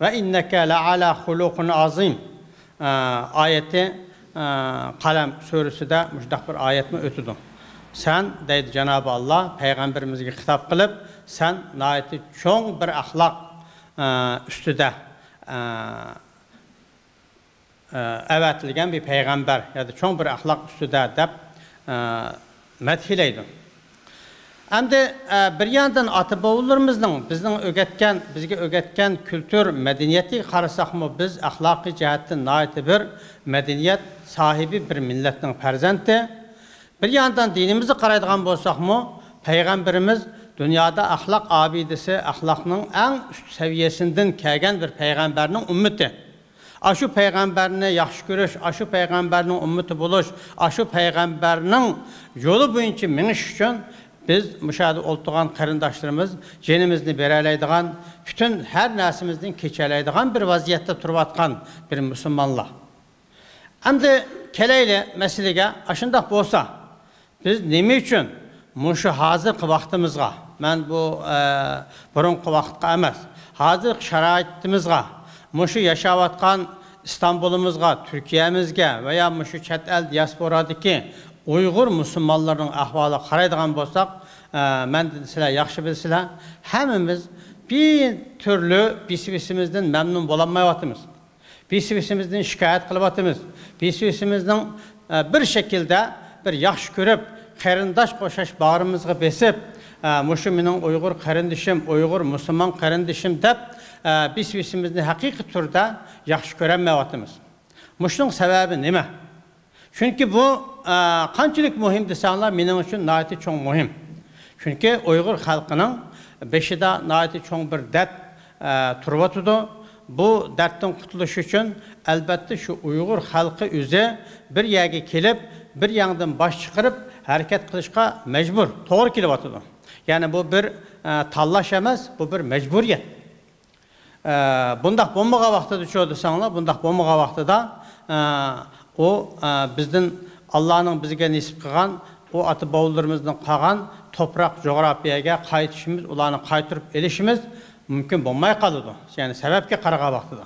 ve inneke la ala hulukun azim ayeti Kalem suresi de müştak bir ayet mi ötüdü. Sen deydi Cenab-ı Allah peygamberimizge hitap kılıp sen nayeti çoğun bir ahlak üstüde evetilgen bir peygamber ya da çoğun bir ahlak üstüde dep methileydi. Hem de bir yandan ata-bovullarımızın bizge ögetken kültür medeniyeti karasak mı biz ahlaki cihetten nayeti bir medeniyet sahibi bir milletin perzenti. Bir yandan dinimizi karaydıgan bolsak mı peygamberimiz dünyada ahlak abidesi ahlakının en üst seviyesinden kelgen bir peygamberinin ümmeti. Aşı peygamberini yaxşı görüş, aşı peygamberinin ümmeti buluş, aşı peygamberinin yolu boyunca miniş için biz müşahede oltuğan karındaşlarımız jenimizni bereleydiğen, bütün her nesimizden keçeleydiğen bir vaziyette turbatkan bir Müslümanlar. Hem de keleyle meselege aşındak bolsa biz nemi için muşu hazır vaktimizga, ben bu burunqı vaqtqa emas, hazır şaraitimizga, muşu yaşavatkan İstanbul'umuzga, Türkiye'mizge veya muşu chet el diasporadaki Uygur Müslümanların ahvalı qaraydigan bolsak, men sizler yaxşı bilsizler, hemimiz bir türlü bisibisimizden memnun bolanmayatımız. Bisibisimizden şikayet kılıbatımız. Bisibisimizden bir şekilde bir yaxşı görüp, qarindaş qoşaş bağrımızga besip, muşu menin Uygur qarindişim, Uygur Müslüman qarindişim dep, bisibisimizden hakiki türde yaxşı görenmeyatımız. Muşunun sebebi nime? Çünkü bu kançılık mühim desenler benim için nayeti çok mühim. Çünkü Uygur halkının beşide nayeti çok bir dert turvatıdı. Bu dertten kurtuluş için elbette şu Uygur halkı üzeri bir yere gelip bir yandan baş çıkarıp hareket kılışka mecbur. Doğru kilivatıdı. Yani bu bir tallaş emez, bu bir mecburiyet. Bundak bombağa vakti düşüyor desenler, bundak bombağa vakti da o bizden Allah'ın bizge nisip kılgan, o atı bavullarımızdan kalan toprak coğrafyaga kayıtışımız, ulanı kaytırıp elişimiz mümkün bulmay kalıdı. Yani sebepke karağa vaktıda.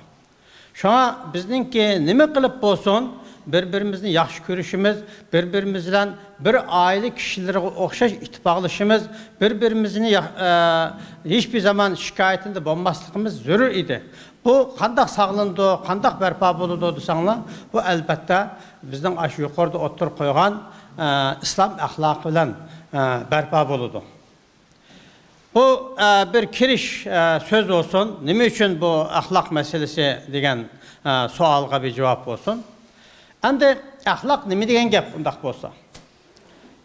Şuna bizdenki nime kılıp bolsun, birbirimizin yaxşı görüşümüz, birbirimizle bir aile kişilere okşaş ittifaklaşımız, birbirimizin hiçbir zaman şikayetinde bulmaslıkımız zörür idi. Bu kandak sağlandı, kandak berpa buludu desanlar, bu elbette bizden aşı yukarıda otur koygan İslam ahlakı ile berpa buludu. Bu bir kiriş söz olsun. Nime için bu ahlak meselesi degen sualga bir cevap olsun. Hem de ahlak nime degen gap bundak bolsa.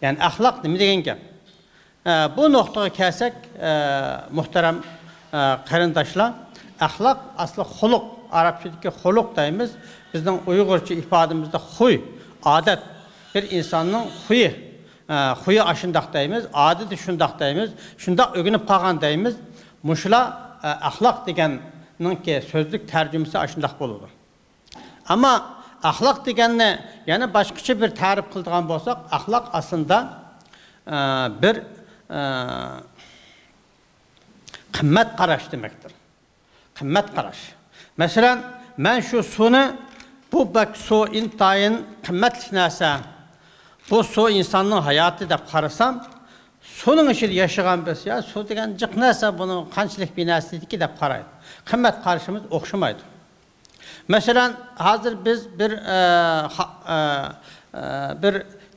Yani ahlak nime degen gap. Bu noktaya kelsek muhterem qarindaşlar, ahlak aslı huluk, Arapçadaki huluk deyimiz, bizden Uygurca ifademizde huy, adet, bir insanın huyu. Huyu aşındak deyimiz, adeti şundak deyimiz, şundak ögünüp kalan deyimiz, muşla ahlak degenin ki sözlük tercümesi aşındak boludu. Ama ahlak degenine yani başkaça bir tarif kıldığan bolsak, ahlak aslında bir kımmet qaraş demektir. Kımmet qaraş. Mesela ben şu sunu bu bak su intayın kımmetli nasa, bu su insanın hayatı da qarasam, sunun içinde yaşayan biz ya, su degen cık nasa bunu kançılık binasıydı ki de qaraydı. Kımmet qarışımız okşamaydı. Mesela hazır biz bir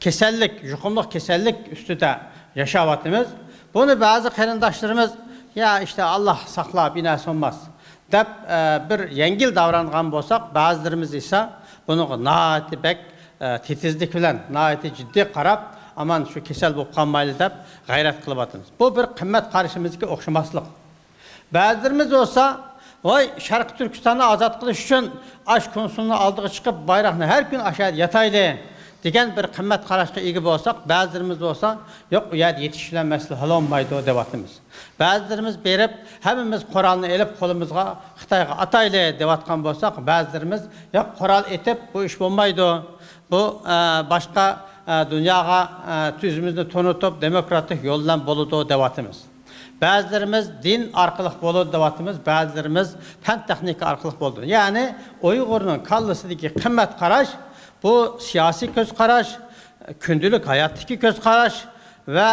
kesellik, yukumluk kesellik üstüde yaşavatımız. Bunu bazı qarindaşlarımız ya işte Allah sakla binası olmaz dep bir yengil davrangan bolsak, bazılarımız ise bunu naati bek titizlik bilen, naati ciddi qarab, aman şu kesel bolup qalmaylı dep gayret kılıp atımız. Bu bir kımmet qarışımızdaki okşamaslık. Bazılarımız olsa, vay Şarkı Türkistan'ı azat kılış için aşk konusunu aldığı çıkıp bayrağını her gün aşağı yataylı degen bir kımmet qaraşqa egi bolsak, bazılarımız olsa, yok u yer yetişilen mesele hal olmaydı o devatımız. Bazılarımız berip, hemimiz Kur'an'ı elip kolumuzga Xitayga ataylı devatkan bolsak, bazılarımız yok Kur'an etip bu iş olmaydı. Bu başka dünyaga tüzümüzü tonutup demokratik yoldan boludu devatımız. Bazılarımız din arkalık bolu devatımız, bazılarımız fen texnika arkalık boldu. Yani Uygur'un kallasıdaki kıymet karaş, bu siyasi göz karaş, kündülük hayattaki göz karaş ve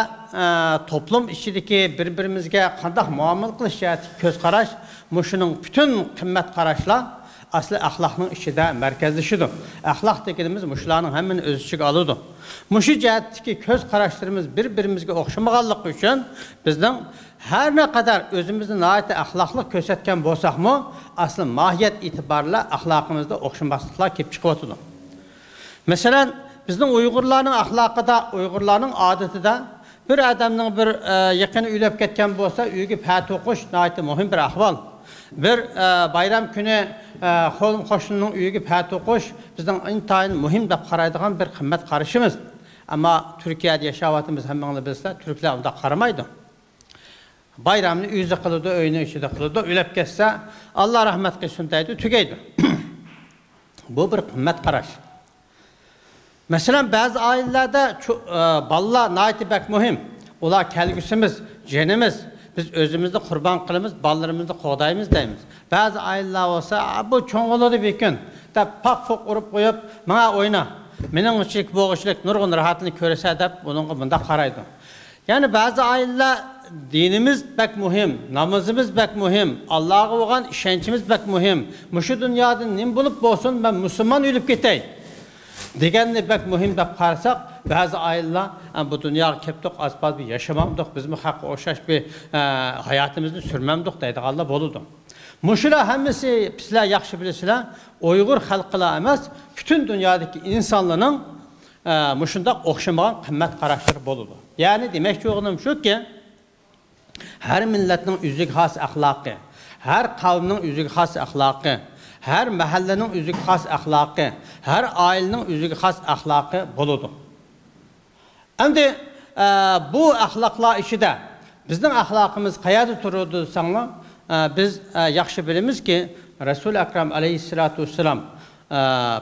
toplum içindeki birbirimizge kandak muamele kılış göz karaş, muşunun bütün kıymet karaşla aslı ahlakның içinde merkezleşidir. Ahlak dediğimiz muşların hemen özüçük alıdır. Muşu cihetteki göz karaşlarımız birbirimizge okşamağanlık için bizden her ne kadar özümüzün ait ahlaklık gösterken bolsak mı aslı mahiyet itibarıyla ahlakımızda okşamaslıklar kep çıkıvatıdır. Mesela bizden Uygurların ahlakıda, Uygurların adetinde bir adamın bir yakını üylep ketken bolsa üyüge pət okuş ait mühim bir ahval. Bir bayram günü Xolum qoşunun üyüge pət okuş bizden intayın mühim de qaraydıgan bir kıymet karışımız. Ama Türkiye'de yaşavatımız hemen bilse Türkler onda qaramaydı. Bayramını yüzü kılıdı, öyünü içinde kılıdı, ülep kesse Allah rahmet kılsın deydi, tükeydi. Bu bir kıymet karaş. Mesela bazı ailelerde balla naiti bek mühim. Ola kelgüsümüz, jenimiz, biz özümüzde kurban kılımız, ballarımızda qoğdayımız deyimiz. Bazı aileler olsa, bu çoğuladı bir gün. Da pak pok urup koyup, bana oyna. Menin uçilik, boğuşilik, nurgun rahatını körese deyip, bunun bunda qaraydı. Yani bazı aileler dinimiz bek mühim, namazımız bek mühim, Allah'a olan işençimiz bek mühim. Muşu dünyada nim bulup bolsun, ben Müslüman ölüp gitey. Degenni bek mühim deyip qarsak, bazı aileler bu dünyaya keptik, azbaz bir yaşamamdık, bizim hakkı oşaş bir hayatımızı sürmemdik deydi, Allah boludu. Muşular hemisi pisler, yaxşı bilirsiler, Uygur halkıla emez, bütün dünyadaki insanların muşunda okşamağın kıymet karaşları boludu. Yani demek çoğunum şu ki, her milletin üzük has ahlakı, her kavminin üzük has ahlakı, her mahallenin üzük has ahlakı, her ailenin üzük has ahlakı boludu. Şimdi bu ahlaklar işi de bizden ahlakımız kayada turudu sana biz yaxşı bilimiz ki Resul-i Ekrem aleyhissalatu vesselam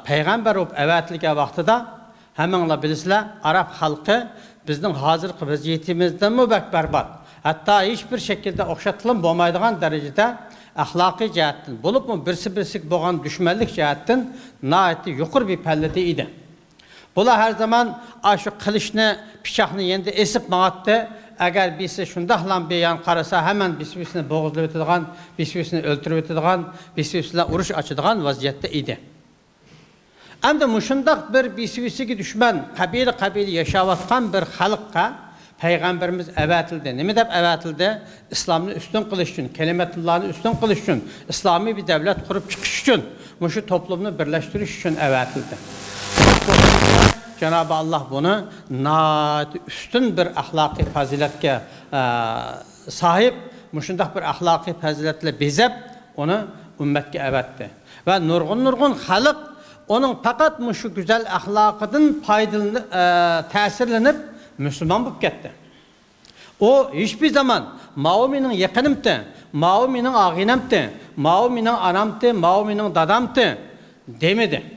peygamber olup evetliğe vaxtıda hemenle bilirler Arap halkı bizden hazırki vaziyetimizden mübek berbat. Hatta hiçbir şekilde okşatılım olmaydıgan derecede ahlaki cihetten bulup mu birisi boğan düşmanlık cihetten naiti yukur bir pellede idi. Bula her zaman şu kılıçını, bıçakını yendi esip mağattı. Eğer birisi şundahlan bir yan karasa hemen birisini boğuzlayıp ötüdüğün, birisini öldürüp ötüdüğün, birisine uruş açıdığın vaziyette idi. Hem de muşundak bir birisi ki düşman, kabili yaşavatkan bir halkka Peygamberimiz evetildi. Ne deyip evetildi? İslam'ı üstün kılış için, kelimetullah'ını üstün kılış için, İslami bir devlet kurup çıkış için, muşu toplumunu birleştiriş için evetildi. Cenab-ı Allah bunu üstün bir ahlaki faziletke sahip, muşundak bir ahlaki faziletle bezep onu ümmetke evetti. Ve nurgun halk onun fakat muşu güzel ahlakının faydalanıp, tesirlenip Müslüman bulup gitti. O hiçbir zaman Mavuminin yakınımdı, Mavuminin ağinamdı, Mavuminin anamdı, Mavuminin dadamdı demedi.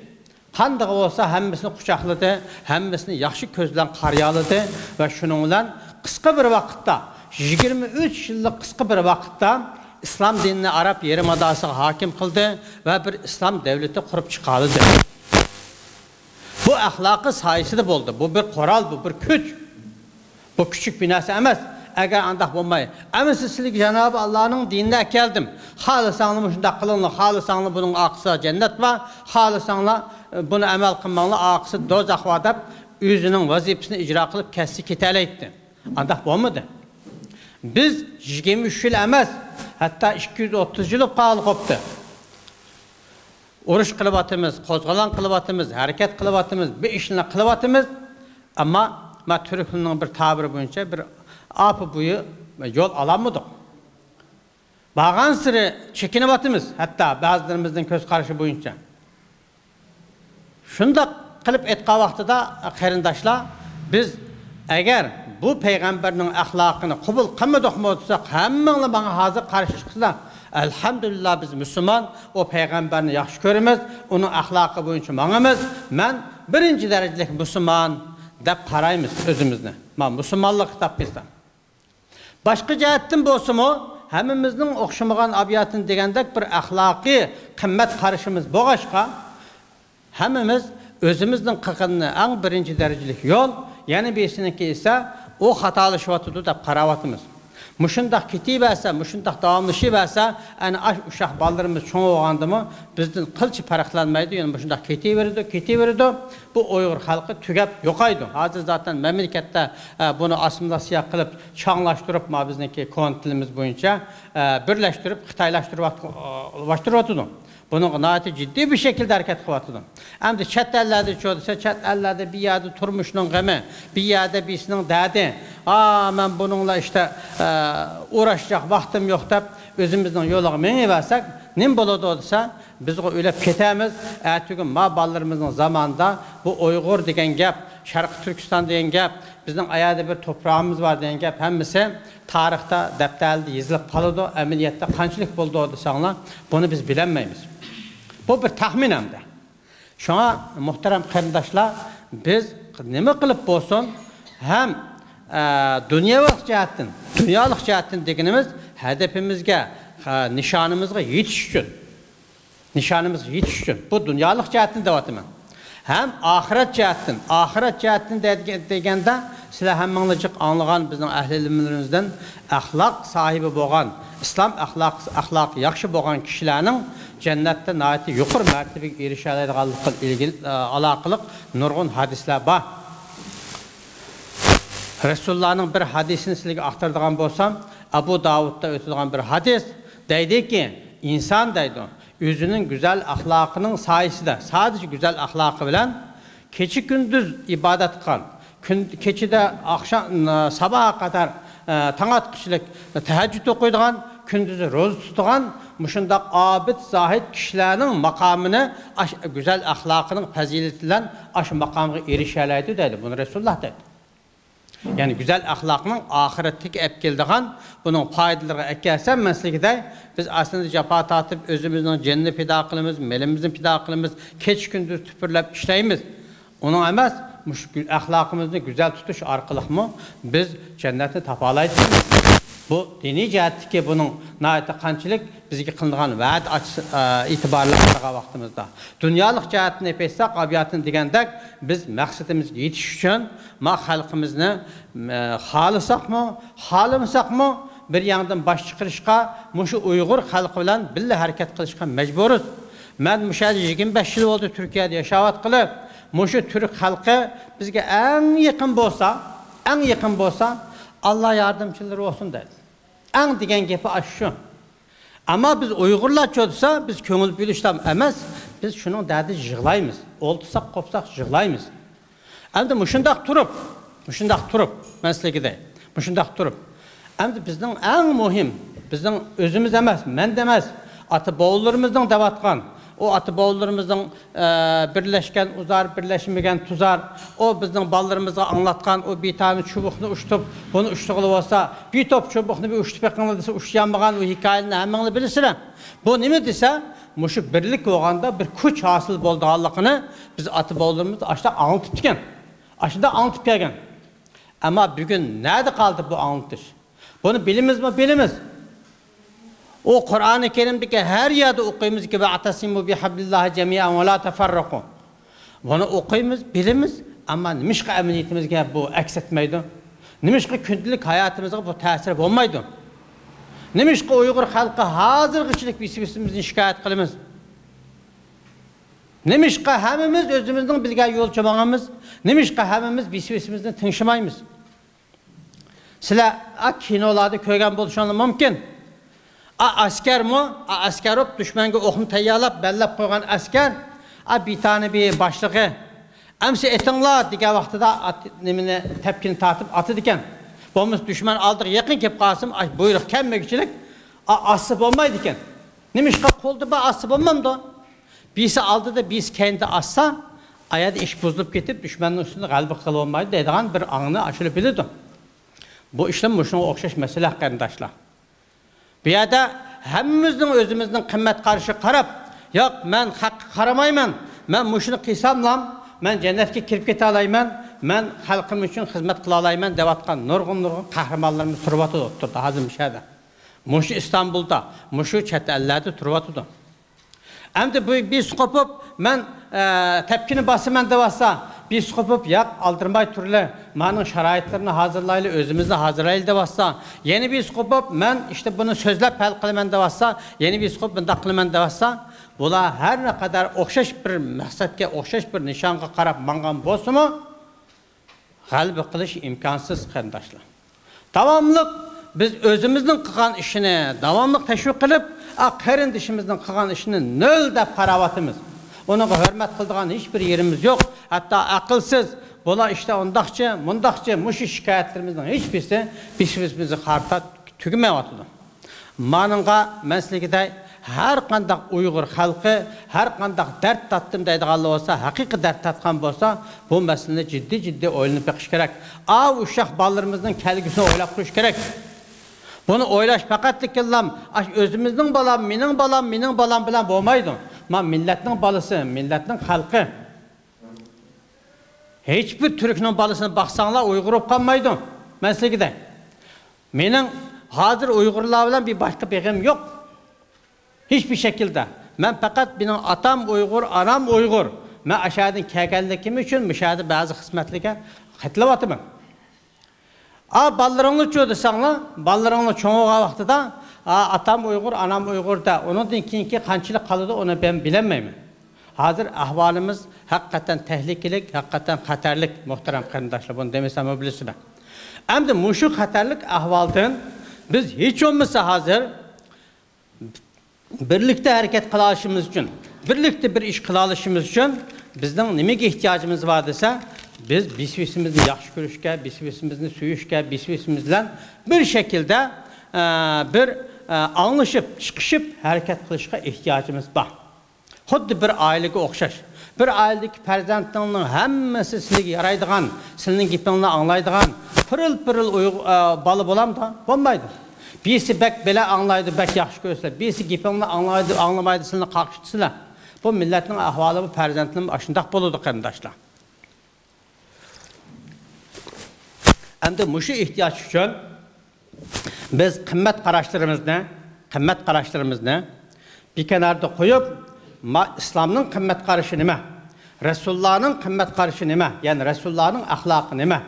Kandığı olsa hemmisini kucakladı, hemmisini yaxşı közlen qaryalıdı ve şununla kısa bir vakitte, 23 yıllık kısa bir vakitte İslam dinini Arap Yarımadası hakim kıldı ve bir İslam devleti kurup çıkardı. Bu ahlakı sayesinde oldu. Bu bir koral, bu bir güç. Bu küçük binası emez. Eğer andak olmayı. Ama sizlik Cenab-ı Allah'ın dinine geldim. Halısanlı şunda kılınlı, halısanlı bunun akısı cennet var. Halısanlı bunu emel kılmanlı akısı dozak var deyip yüzünün vazifesini icra kılıp kessi kitale etti. Andak olmadı. Biz 23 yıl emez. Hatta 230 yıl pahalı koptu. Oruç kılıbatımız, kozgalan kılıbatımız, hareket kılıbatımız, bir işinle kılıbatımız. Ama Türk'ünün bir tabiri boyunca bir apı buyu yol alamadık. Bağan sırı çekinibatımız, hatta bazılarımızın köz karşı boyunca. Şunda kılıp etqa vaxtıda qerindaşlar, biz eğer bu peygamberin ahlakını kubul kılmadık mı olursak, hemen bana hazır karşı çıksınlar. Elhamdülillah biz Müslüman, o peygamberini yaxşı görümüz, onun ahlakı boyunca manımız. Ben birinci derecelik Müslüman deyip qarayımız özümüzne. Ben Müslümanlık kitap bilsem. Başqa cəhətdən bolsunmu, həmimizin oxşamağan abiyatın degəndək bir əxlaqi qimmat qarışımız boğaşqa, həmimiz özümüzün qıqınını ən birinci dərəcəlik yol, yəni birisininki isə o xatalaşıvatıdır da qaravatımız. Muşundaq kitibəsə, muşundaq davamlışıbəsə, yəni uşaq ballarımız çoğ oğandı mı, bizdən qılçı paraqlanmaydı, yəni muşundaq kitiverdi. Bu Uyğur xalqı tügəb yoxaydı. Hazır zaten məmləkətdə bunu assimilasiya qılıb, çağlaşdırıb bizdeki kontilimiz boyunca birləşdirib, Xitaylaşdırıb. Bunun qanaati ciddi bir şekilde hareket kıvatıdır. Hem de çət əllərdə çoğdursa, çət əllərdə bir yerde turmuşunun qəmi, bir yerde birisinin dədi, mən bununla işte uğraşacaq vaxtım yok da özümüzden yolu məni versək, nim boladı olursa, biz o ölüp ketəmiz, ətügün ballarımızın zamanında bu Uyğur degen gəp, Şərqi Türkistan degen gəp, bizden ayada bir toprağımız var degen gəp, həmmisi tarixdə, dəftərdə yazılıb qalıdı, əməliyyatda qançılıq buldu oldu sağlar, bunu biz bilənməyimiz. Bu bir tahmin hamda. Şuna muhterem kardeşler, biz nime kılıp bolsun, hem dünyalık cihetten deginimiz hedefimizge, nişanımızga yetişkin. Bu dünyalık cihetten devatımı. Hem ahiret cihetten degende silah hemmanlıcık anlayan bizim ehlilimizden ahlak sahibi boğan, İslam ahlakı yaxşı boğan kişilerinin cennette naiti yuqur mertebeye erişələrlə ilgili alaqılıq nurgun hadisler var. Resulullah'ın bir hadisini sizlərə axtardığım bolsam, Abu Davud'da ötüdüğüm bir hadis deydi ki, insan deydi, özünün güzel ahlakının sayesinde, sadece güzel ahlakı bilen, keçi gündüz ibadet kılan, keçide akşam sabaha kadar taŋat kişilik teheccüd okuyduğun, gündüzü roz tutuğun, muşundaq abid, zahid kişilerinin makamını, güzel ahlakının fəziletiyle aşı makamına erişələrdi dedi. Bunu Resulullah dedi. Yani güzel ahlakının ahiretteki epkildiğin, bunun faydaları ekkelsen mesleği biz aslında capa tatip özümüzün cennet pida kılımız, melimizin pida kılımız, keç gündüz tüpürlep işleyimiz. Onun emez, ahlakımızı güzel tutuş arkalık mı biz cenneti tapalayız. Bu dini cihetteki bunun naite kançılık bizge kıldıgan vaat itibarlı qarağa vaxtımızda. Dünyalık cihetini epetsek, abiyatını digendek biz məqsədimiz yetiş üçün xalqımızını xalısak mı, xalımısak mı bir yandan baş çıkırışqa, muşu Uyğur xalqı bilen birli hareket kılışqa mecburuz. Ben müşahede 25 yıl oldu Türkiye'de yaşavat kılıp, muşu Türk halkı bizge en yakın bolsa, Allah yardımcıları olsun dedi. En digen gepi aşşu. Ama biz Uygurlar çoğdursa, biz köngül biliştam emez, biz şunun derdi jığlayımız. Oldusak, kopsak jığlayımız. Hem de muşundak turup, mesleki de, muşundak turup. Hem de bizden en muhim, bizden özümüz emez, men demez, atı boğullarımızdan devatkan, o atı boğullarımızdan birleşken uzar, birleşmegen tuzar, o bizden ballarımıza anlatkan, o bir tane çubukunu uçtup, bunu uçtuğulu olsa, bir top çubukunu bir uçtup yakınladıysa uçlayanmağın o hikayeni hemen bilirsin. Bu ne mi dese, muşu birlik oğanda bir kuç hasıl boldu Allah'ını, biz atı boğullarımızı aşağıda anlatıpken, aşağıda anlatıpken. Ama bugün nerede kaldı bu anlatış? Bunu bilimiz mi? Bilimiz. O Kur'an-ı Kerim'deki her yerde okuyumuz gibi atasimu bihablillahi cemiyan ve la teferraku. Bunu okuyumuz, bilimiz ama nimişka emniyetimizge bu aks etmeydi. Nimişka gündelik hayatımızga bu tesir olmaydı. Nimişka Uygur halkı hazır kişilik bisimizin şikayet kılımız. Nimişka hemimiz özümüzden bilgen yol çabağımız, nimişka hemimiz bisimizden tınşımayımız. Sila kinolarda köygen buluşanlı mümkün. Asker mi? Asker olup düşmenge oxunu teyyarlap, bellap koygan asker. Bir tane bir başlığı. Emsi etinla diye vaxtıda tepkini tartıp atı diken. Bomuz düşman aldık yakın kep Kasım, buyruk kelmek içilik. Asıp olmaydı diken. Nimişka koldu ba asıp olmamdı. Birisi aldı da birisi kendi assa, ayada iş bozulup getip düşmanın üstünde kalbi kıl olmaydı dediğin bir anını aşırı bilirdi. Bu işlem boşuna okşaş mesele kardeşler. Bir yerde hemimizden özümüzden kıymet karşı karab, yok ben hak karamayman, ben muşunu kıysamlam, ben cennetke kirip kete alayman, ben halkım için hizmet kılalayman devatkan nurgun kahramanlarımız turbatı oturdu hazır müşahede. Muşu İstanbul'da, muşu çet ellerde turbatıdı. Hem de bu biskopop ben tepkini basıman devasa biskopop yak aldırmay türlü manın şarayitlerini hazırlaylı özümüzde hazırlaylı devasa yeni biskopop ben işte bunu sözle pel kılıman devasa yeni biskop bunda kılıman devasa bula her ne kadar okşaş bir maksatga okşaş bir nişanga qarab mangan bolsa mu g'alaba qilish imkansız qarindoshlar. Davamlıq biz özümüzün qilgan ishini davamlıq tashviq qilib, qarindishimizning qilgan ishini nol deb qaravatimiz. Ona hurmat qiladigan hech bir yerimiz yo'q. Hatto aqlsiz bola işte ondaqcha, mundaqcha mush shikoyatlarimizning hech birisi bizni qarta tugmayapti. Manınğa məsəlidə her qandaq Uyghur xalqı, her qandaq dert tattım deydiğanlı olsa, haqiqi dert tatqan bolsa, bu məsələni ciddi oylanıb beqish kerak. Uşaq ballarımızın kelgüsünü oylab qo'yish kerak. Bunu oylash faqat kellam, özümüzün balam, mening balam bilan bo'lmaydi. Men millatning balası, millatning xalqi. Hech bir Türkning balasini baqsanglar Uyg'ur bo'lib qolmaydi. Məsəlidə. Mening hazır Uyg'urlar bilan bir başqa beg'im yo'q. Hiçbir şekilde. Ben fakat benim atam Uygur, anam Uygur. Ben aşağıdan kelganlikim için müşahede bazı hizmetlerge qatlavatımın. Ballarını çoğu desanlar, ballarını çoğu vaxtıda atam Uygur, anam Uygur da onun keyinki qanchalik qaladı onu ben bilemeyim. Hazır ahvalimiz hakikaten tehlikelik, hakikaten xatarlik muhterem qarindoshlar. Bunu demesem bilisizlar. Endi muşu xatarlik ahvaldan biz hiç olmasa hazır birlikte hareket kılalışımız için, birlikte bir iş kılalışımız için bizden nemege ihtiyacımız var dese, biz bisvisimizni yaxşı görüşke, bisvisimizni suyuşke, bisvisimizle bir şekilde bir anlaşıp, çıkışıp hareket kılışka ihtiyacımız var. Xuddi bir ailege okşaş. Bir ailedeki perzentlerinin hemmesi sizge yaraydıgan, sizin gipinle anlaydıgan, pırıl balı bolam da olmaydı. Birisi bek bele anlaydı, bek yaxşı görsün. Birisi gipinle anlamaydı, sizinle kalkıştısılar. Bu milletin ahvalı, bu perzentinin aşındaq boludu qarindoshlar. Endi muşu ihtiyaç için biz qimmat qarashlarimizni bir kenarda qo'yib, İslamның qimmat qarashi nima? Resulullah'ның qimmat qarashi nima? Yani Resulullah'ның ahlaqı nima?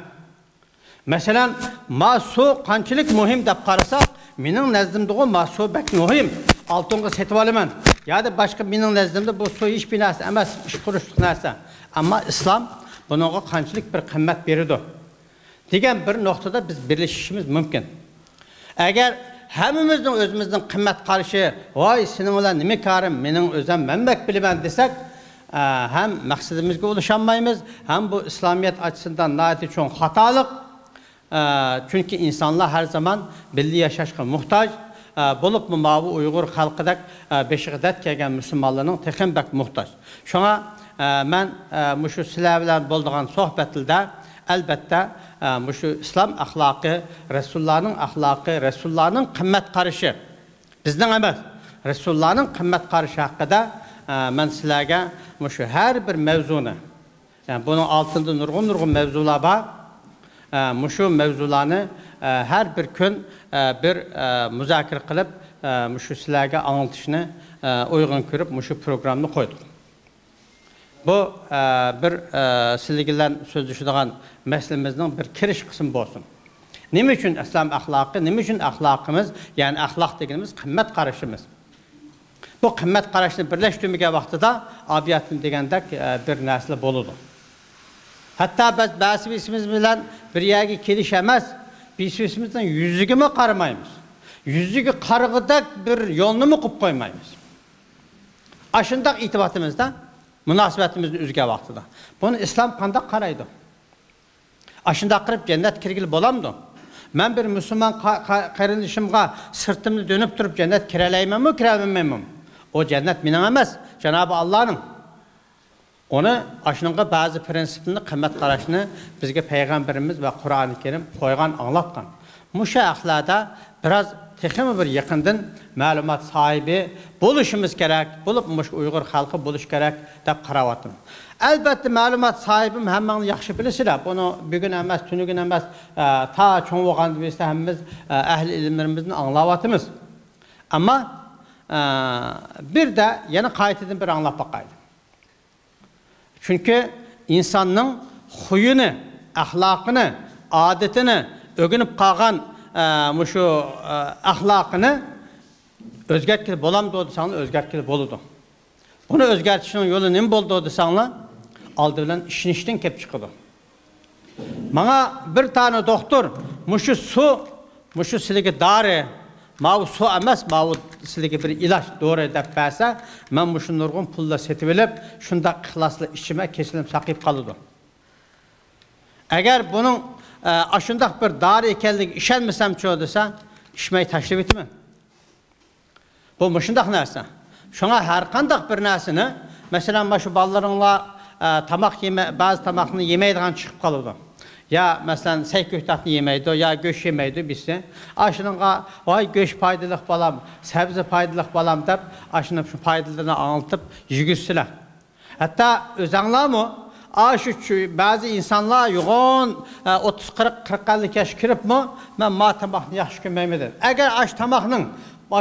Mesela masu qanchalik muhim deb qarasak, mening nazdimda masu bek muhim. Altınga setib olaman. Ya da başka mening nazdimda bu su ish bir narsa emas, ish qurishlik narsa. Ama İslam bunga qanchalik bir qimmat beradi. Degan bir noktada biz birleşishimiz mümkün. Eğer hemimizin özümüzün qimmat qarashi, "Voy, sening bilan nima karim, mening o'zim menbek bilaman" desek, hem maqsadimizga ulaşamaymiz, hem bu İslamiyet açısından nəhayət çox xatalık. Çünkü insanlar her zaman birli yaşaşqa muhtaç. Bulup mu mavi Uygur halkıdak beşiğidet kelgen Müslümanların tekin bek muhtaç. Şuna ben şu sizler bilen bolduğan sohbetilde elbette şu İslam ahlakı, Resulullah'ın ahlakı, Resulullah'ın kımmet karışı. Bizden emas. Resulullah'ın kımmet karışı hakkında ben sizlerge şu her bir mevzunu, yani bunun altında nurgun mevzular var. Şu mevzularını her bir gün bir müzakere kılıp şu sizlerge anlatışını uygun görüp şu programını koyduk. Bu bir sizlerle sözleşilen meslemizden bir kiriş kısmı olsun. Ne için İslam ahlakı, ne için ahlakımız, yani ahlak dediğimiz kıymet karışımız. Bu kıymet karışını birleştirmeye vaxtıda abiyatım degəndək bir nəsli boludur. Hatta biz bazı isimiz bilen bir yerge kelişemez, biz isimizden yüzüge mi qaramaymiz? Yüzüge qarğıdak bir yolunu mu qıp koymaymiz? Aşındaq itibatımızda, münasibetimizin üzge vaxtıda. Bunu İslam qandaq qaraydı. Aşındaq qırıp cennet kirgili bolamdı. Ben bir Müslüman qarindişimga sırtımı dönüp durup cennet kireleyemem mi, kireleyemem mi? O cennet minin emas, Cenab-ı Allah'ın. Onu aşınınğa bazı prensipini, qimmat qarashini bizge Peygamberimiz ve Kur'an-ı Kerim koygan, anlatkan. Muşa ahlada biraz texmi bir yaqindan ma'lumot sahibi bo'lishimiz kerak, bo'lib Uyg'ur xalqi bo'lish kerak deb qarayotim. Albatta ma'lumot sahibim hammani yaxshi bilasizlar. Buni bugun emas, tunugun emas, ta cho'ng bo'lgan bizda hammamiz ahli ilmlarimizni anglayapmiz. Ammo bir de yana qaytadan bir anglab bakayım. Çünkü insanın huyunu, ahlakını, adetini ögünüp kalgan şu ahlakını özgertkili bolam doğdusanlı özgertkili boludu. Bunu özgertişinin yolu ne bol doğdusanlı aldı bilen işin işten kep çıkıdı. Bana bir tane doktor muşu siligi darı mavu su emas, mavu siligi bir ilaç doğru edip verse, ben bu şu nurgun pulla setivelip, şunda ixlaslı işime kesilip sakayıp kalıdı. Eğer bunun aşındak bir darı ekellik işenmesem çoğuduysa, işmeyi taşrif etme. Bu muşundak neresi? Şuna her kandak bir nesini, mesela şu ballarınla tamak yeme, bazı tamakını yemeydiğen çıkıp kalıdı. Ya mesela seyköhtatını yemeydi, ya göç yemeydi bizse. Aşınınğa, vay göç paydılık balam, sebze paydılık balam der, aşının şu paydılığını anlatıp yügüsüler. Hatta özanlar mı? Bazı insanlar yoğun 30-40 yaş kirip mi? Ben tamakını yaxşı görmeymedim. Eğer aş tamakının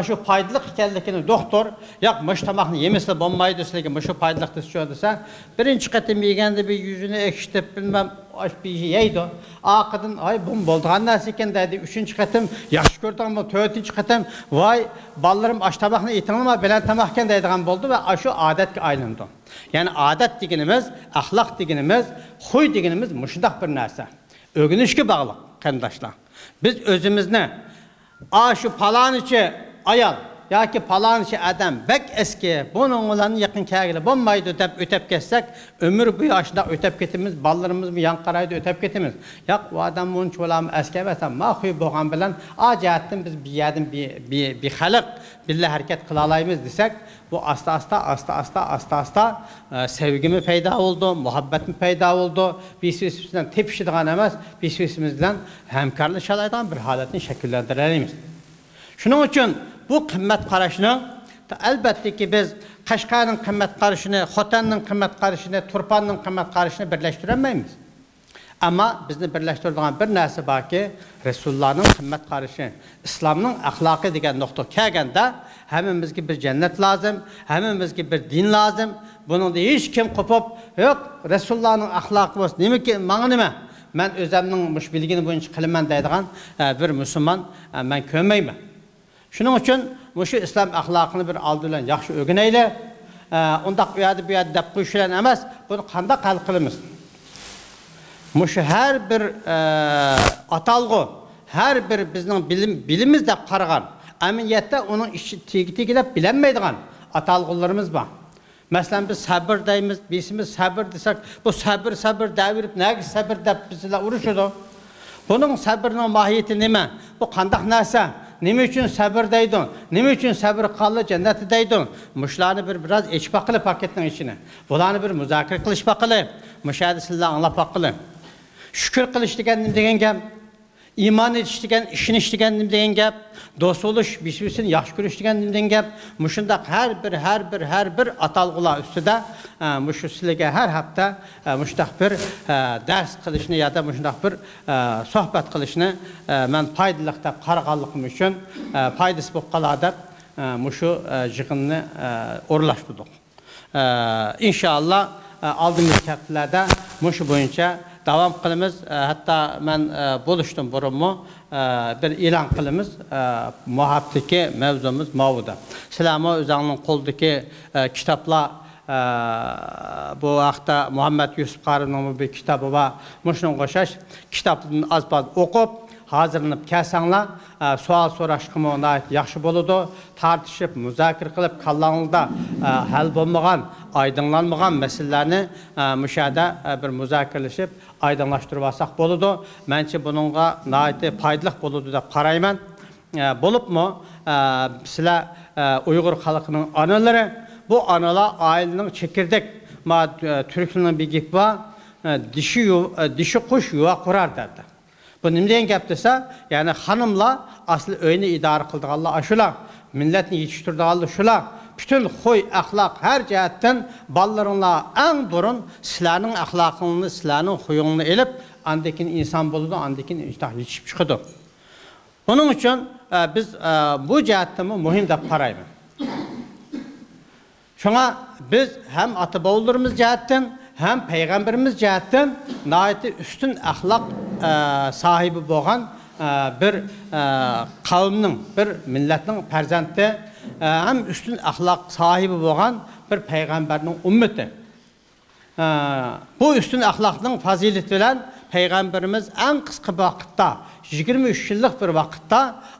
şu paydılık hikayellikini doktor, yak mış tamakını yemesi bombaydı sizleki şu paydılık düşüyordusa, birinci katım yegende bir yüzünü ekşitip bilmem bir şey yeydi. Kadın ay bum bolduğan nasılken dedi. Üçüncü katım yaş gördüm ama dördüncü katım vay ballarım aş tabakını itinilme bilen tamakken dediğim oldu ve şu adet aylındı. Yani adet diginimiz, ahlak diginimiz, huy diginimiz muşundak bir narsa. Ögünüşkü bağlı kardeşler. Biz özümüz ne? Şu falan içi ayal ya ki falan işi adam bek eski bunun olan yakın kâgili bombaydı ötep geçsek ömür bu yaşında ötep getimiz ballarımız mı yankaraydı ötep getimiz yak o adam bunun çoğulam eski mesela mahuy boğan bilen acayettin biz bir yerden bir halık billah hareket kılalayımız desek bu asta sevgimi peyda oldu, muhabbetim peyda oldu. Birbirimizden tepişidiğen emez, birbirimizden hemkarlı şalaydan bir haletini şekillendirelim. Şunun için bu kıymet karışını elbette ki biz Kaşgar'ın kıymet karışını, Xotan'ın kıymet karışını, Turpan'ın kıymet karışını birleştiremeyiz. Ama bizni birleştirdiğin bir narsa var ki Resulullah'ın kıymet karışı, İslam'ın ahlakı degen nokta kelgende hemimizge bir cennet lazım, hemimizge bir din lazım. Bunun da hiç kim kopup yok Resulullah'ın ahlakı olsun. Nime ki bana nime? Ben özümün bilgini boyunca kılımdan deydiğen bir Müslüman ben kömeyim. Şunun için şu İslam ahlakını bir aldılan yaxşı öğüneyle ondak bir yerde dep koşulan emez bunu kanda kal kılımız. Şu her bir atalgı, her bir bizim bilimimizde qaragan, əminiyyətdə onun işi tegi bilinmeydiğen atalgılarımız var. Mesela biz sabır deyimiz, bizimiz sabır desek, bu sabır devirip ne sabır deyip bizle uğraşıyordu. Bunun sabrının mahiyeti nime? Bu kandak neyse? Nime için sabır deydin? Nime için sabır kallı cenneti deydin? Muşlarını biraz eç bakılı paketin içine. Bularını bir müzakere kılış bakılı. Müşahede sizle anlap bakılı. Şükür kılış degen gem. İman ediş degen, işin iş degen gem. Dost oluş, birbirine yaxşı görüş degen gem. Muşundak her bir atalgılar üstüde muşu sizlege her hafta muştak bir ders kılışını ya da muştak bir sohbet kılışını ben paydılıkta qarğanlığım üçün paydası boqqaladab muşu jığınını orlaştırdık. İnşallah aldığımız haftalarda muşu boyunca devam kılımız, hatta ben buluştum burunmu bir ilan kılımız muhabbeteki mevzumuz mavuda. Selamı özağının koldaki kitapla bu vaxtda Muhammed Yusuf Qarı'nın bir kitabı var. Muşun qoşaş kitabını az okup hazırlanıp kelsanlar sual soraşqımı ona ait yaxşı boludu. Tartışıp, müzakir qılıp kallanılda hal bolmagan, aydınlanmagan meselelerini müşahede bir müzakirleşip aydınlaştırıp alsaq boludu. Məncə bununla naiti paydalıq boludu da qarayman. Bolup mu sizler Uygur xalqının anaları bu analar ailenin çekirdek Türk'ünün bir gibi var. Dişi kuş yuva kurar derdi. Bu nimden gap dese yani hanımla aslı öyni idare kıldıqanlar aşular, milletni yetiştirdiqanlar şular. Bütün huy, ahlak, her cihetten ballarınla en burun sizlerinin ahlakını, sizlerinin huyunu elip, andekin insan buludu, andekin yetişip çıkıdı. Bunun için biz bu cihetten mühim de parayım. Şuna biz hem atabavullarımız cihetten, hem peygamberimiz cihetten nahiyeti üstün ahlak sahibi olan bir kavminin, bir milletin perzenti, hem üstün ahlak sahibi olan bir peygamberinin ümmeti. Bu üstün ahlakının fazileti bilen peygamberimiz en kısa vakitte, 23 yıllık bir vakitte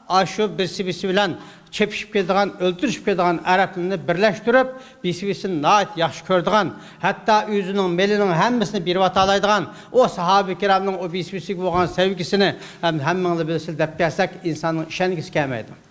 aşı birisi bilen çepişip geldiğin, öldürüşüp geldiğin Araplarını birleştirip, birisi nait yaxşı gördüğün, hatta yüzünün, melinin hemmisini bir vatalaydığı, o sahabe-i kiramın o birisi olan sevgisini hemmenle bilsin dep gelsek insanın işengisi gelmeydi.